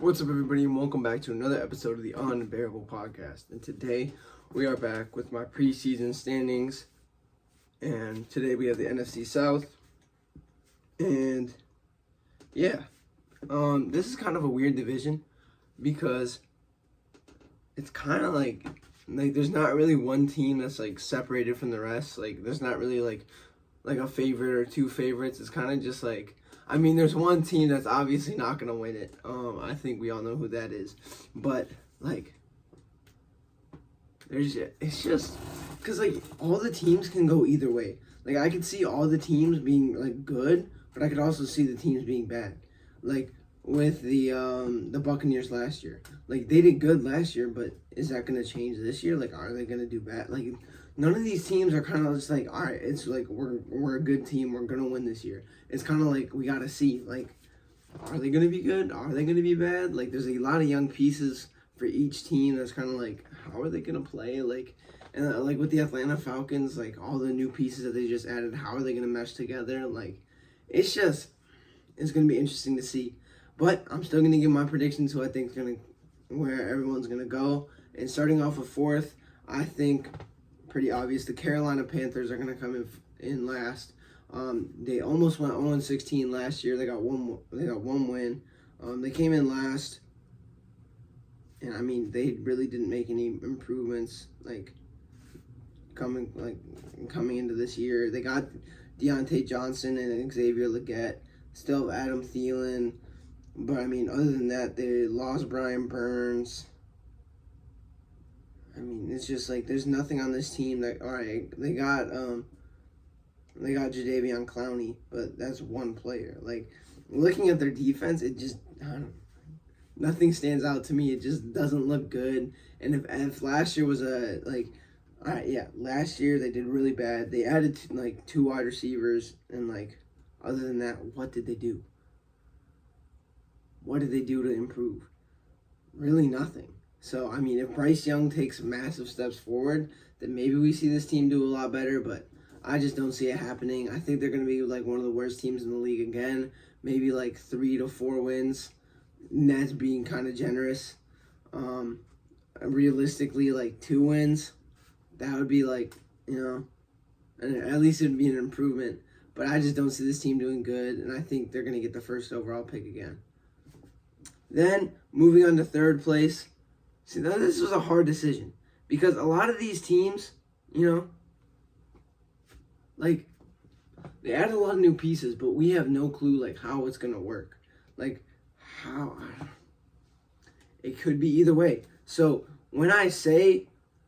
What's up, everybody, and welcome back to another episode of the Unbearable Podcast. And today we are back with my preseason standings. And today we have the NFC South. And yeah, this is kind of a weird division because it's kind of like there's not really one team that's like separated from the rest. Like there's not really like a favorite or two favorites. It's kind of just like, I mean, there's one team that's obviously not going to win it. I think we all know who that is. But, like, it's just, because, like, all the teams can go either way. Like, I could see all the teams being, like, good, but I could also see the teams being bad. Like, with the Buccaneers last year. Like, they did good last year, but is that going to change this year? Like, are they going to do bad? Like, none of these teams are kind of just like, all right, it's like we're a good team. We're going to win this year. It's kind of like we got to see, like, are they going to be good? Are they going to be bad? Like, there's a lot of young pieces for each team that's kind of like, how are they going to play? Like, and like with the Atlanta Falcons, like all the new pieces that they just added, how are they going to mesh together? Like, it's going to be interesting to see. But I'm still going to give my predictions who I think is going to, where everyone's going to go. And starting off with fourth, I think pretty obvious. The Carolina Panthers are going to come in last. They almost went 0-16 last year. They got one win. They came in last, and I mean they really didn't make any improvements coming into this year. They got Deontay Johnson and Xavier Legette. Still have Adam Thielen, but I mean other than that, they lost Brian Burns. I mean, it's just like there's nothing on this team that, all right, they got Jadeveon Clowney, but that's one player. Like, looking at their defense, it just, I don't know, nothing stands out to me. It just doesn't look good. And if last year was all right, yeah, last year they did really bad. They added two wide receivers, and other than that, what did they do? What did they do to improve? Really nothing. So, I mean, if Bryce Young takes massive steps forward, then maybe we see this team do a lot better, but I just don't see it happening. I think they're going to be one of the worst teams in the league again, maybe 3 to 4 wins. And that's being kind of generous. Realistically, 2 wins, that would be and at least it'd be an improvement. But I just don't see this team doing good, and I think they're going to get the first overall pick again. Then, moving on to third place. See, now this was a hard decision because a lot of these teams, they add a lot of new pieces, but we have no clue how it's gonna work. How it could be either way. So when I say,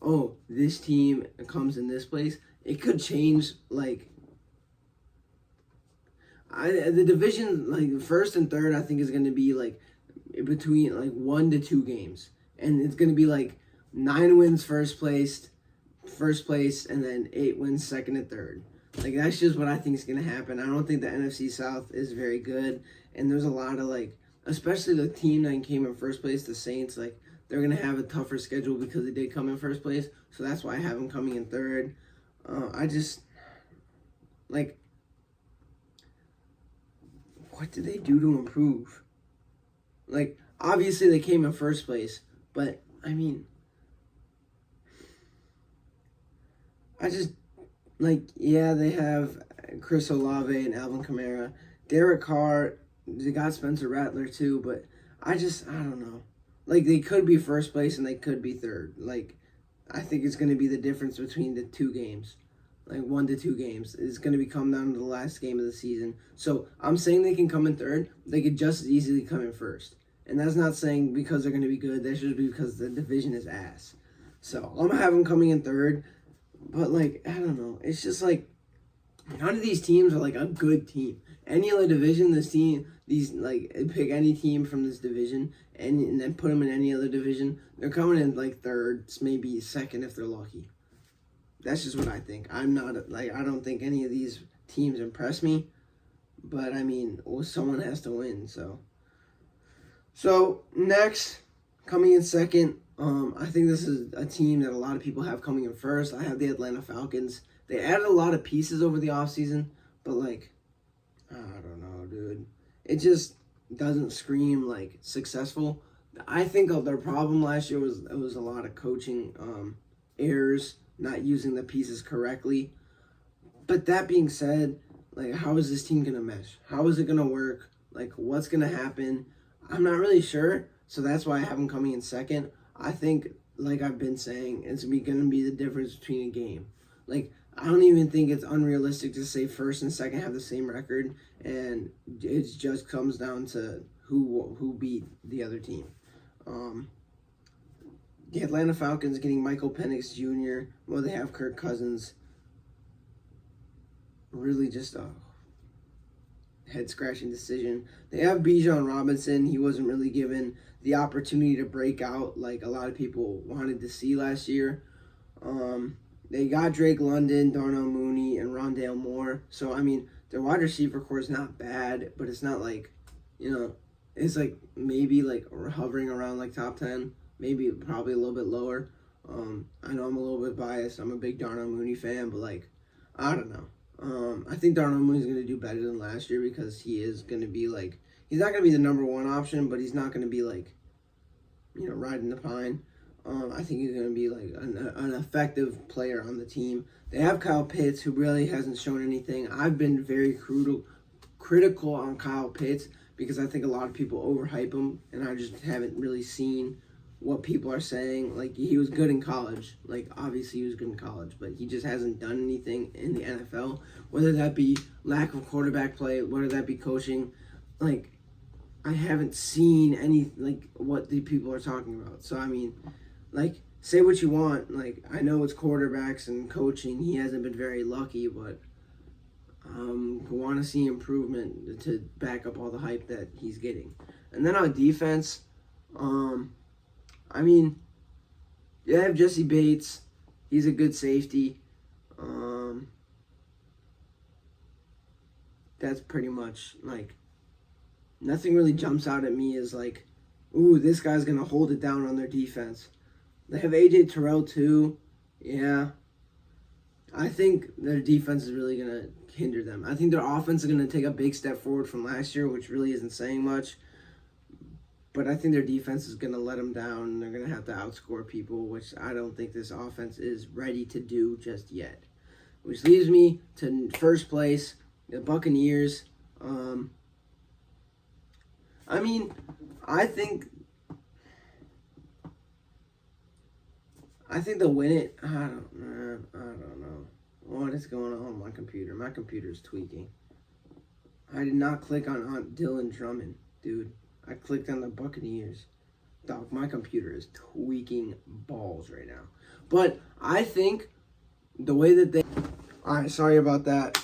oh, this team comes in this place, it could change. The division first and third, I think is gonna be between 1 to 2 games. And it's going to be 9 wins first place, and then 8 wins second and third. That's just what I think is going to happen. I don't think the NFC South is very good. And there's a lot of, especially the team that came in first place, the Saints, they're going to have a tougher schedule because they did come in first place. So that's why I have them coming in third. I just, what did they do to improve? Obviously they came in first place. But, I mean, I just, they have Chris Olave and Alvin Kamara. Derek Carr, they got Spencer Rattler too, but I don't know. They could be first place and they could be third. I think it's going to be the difference between the 2 games. 1 to 2 games. It's going to come down to the last game of the season. So, I'm saying they can come in third. They could just as easily come in first. And that's not saying because they're going to be good. That's just because the division is ass. So, I'm going to have them coming in third. But, I don't know. It's just, none of these teams are, a good team. Any other division, pick any team from this division and then put them in any other division. They're coming in, third, maybe second if they're lucky. That's just what I think. I'm not, I don't think any of these teams impress me. But, I mean, someone has to win, so. So, next, coming in second, I think this is a team that a lot of people have coming in first. I have the Atlanta Falcons. They added a lot of pieces over the offseason, but, I don't know, dude. It just, doesn't scream like successful. I think their problem last year was it was a lot of coaching errors, not using the pieces correctly. But that being said, like, how is this team gonna mesh? How is it gonna work? Like, what's gonna happen? I'm not really sure, so that's why I have them coming in second. I think, like I've been saying, it's gonna be the difference between a game. Like, I don't even think it's unrealistic to say first and second have the same record, and it just comes down to who beat the other team. The Atlanta Falcons getting Michael Penix Jr. Well, they have Kirk Cousins. Really just a head-scratching decision. They have Bijan Robinson. He wasn't really given the opportunity to break out like a lot of people wanted to see last year. They got Drake London, Darnell Mooney, and Rondale Moore. So, I mean, their wide receiver core is not bad, but it's not like, it's like maybe like hovering around like top 10, maybe probably a little bit lower. I know I'm a little bit biased. I'm a big Darnell Mooney fan, but like, I don't know. I think Darnell Mooney's going to do better than last year because he is going to be like, he's not going to be the number one option, but he's not going to be like, riding the pine. I think he's going to be like an effective player on the team. They have Kyle Pitts, who really hasn't shown anything. I've been very critical on Kyle Pitts because I think a lot of people overhype him, and I just haven't really seen what people are saying. Like, he was good in college. Like, obviously he was good in college, but he just hasn't done anything in the NFL, whether that be lack of quarterback play, whether that be coaching. Like, I haven't seen any, like, what the people are talking about. So, I mean, like, say what you want. Like, I know it's quarterbacks and coaching. He hasn't been very lucky, but want to see improvement to back up all the hype that he's getting. And then on defense, I mean, you have Jesse Bates. He's a good safety. That's pretty much, like, nothing really jumps out at me as, like, ooh, this guy's going to hold it down on their defense. They have A.J. Terrell, too. Yeah. I think their defense is really going to hinder them. I think their offense is going to take a big step forward from last year, which really isn't saying much. But I think their defense is going to let them down, and they're going to have to outscore people, which I don't think this offense is ready to do just yet. Which leaves me to first place, the Buccaneers. I mean, I think they'll win it. I don't know. What is going on with my computer? My computer is tweaking. I did not click on Dylan Drummond, dude. I clicked on the Buccaneers. Dog, my computer is tweaking balls right now. But I think the way that they... Alright, sorry about that.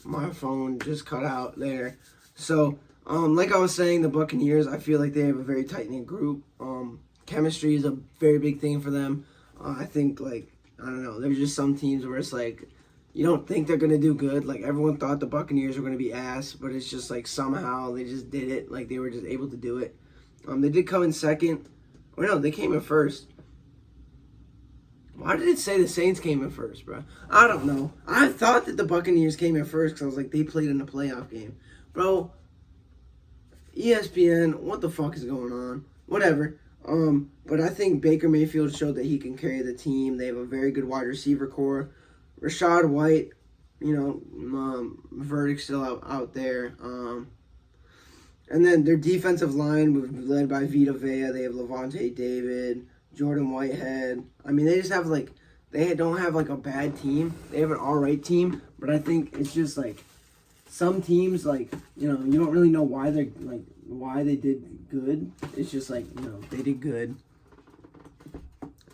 My phone just cut out there. So, like I was saying, the Buccaneers, I feel like they have a very tight-knit group. Chemistry is a very big thing for them. I think, like, I don't know, there's just some teams where it's like, you don't think they're going to do good. Like, everyone thought the Buccaneers were going to be ass, but it's just like somehow they just did it. Like, they were just able to do it. They did come in second. Or no, they came in first. Why did it say the Saints came in first, bro? I don't know. I thought that the Buccaneers came in first because I was like, they played in a playoff game. Bro, ESPN, what the fuck is going on? Whatever. But I think Baker Mayfield showed that he can carry the team. They have a very good wide receiver core. Rashad White, verdict's still out there. And then their defensive line was led by Vita Vea. They have Levante David, Jordan Whitehead. I mean, they just have, like, they don't have, like, a bad team. They have an all right team. But I think it's just, like, some teams, like, you don't really know why they're, like, why they did good. It's just, like, they did good.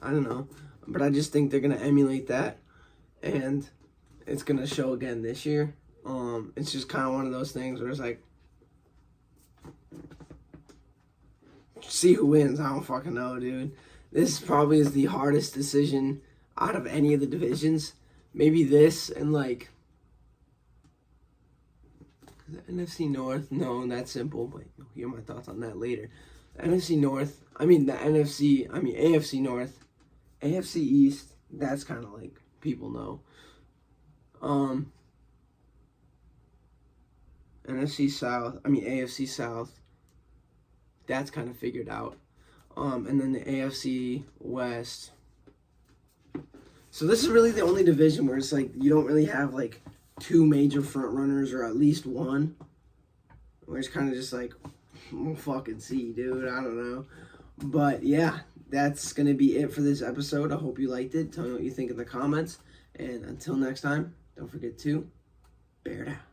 I don't know. But I just think they're going to emulate that. And it's going to show again this year. It's just kind of one of those things where it's like, see who wins. I don't fucking know, dude. This probably is the hardest decision out of any of the divisions. Maybe this and, like, the NFC North. No, that's simple. But you'll hear my thoughts on that later. The AFC North. AFC East. That's kind of like people know. AFC South, that's kind of figured out. And then the AFC West. So this is really the only division where it's like you don't really have like two major front runners or at least one. Where it's kind of just like, we'll fucking see, dude. I don't know. But yeah, that's going to be it for this episode. I hope you liked it. Tell me what you think in the comments. And until next time, don't forget to bear down.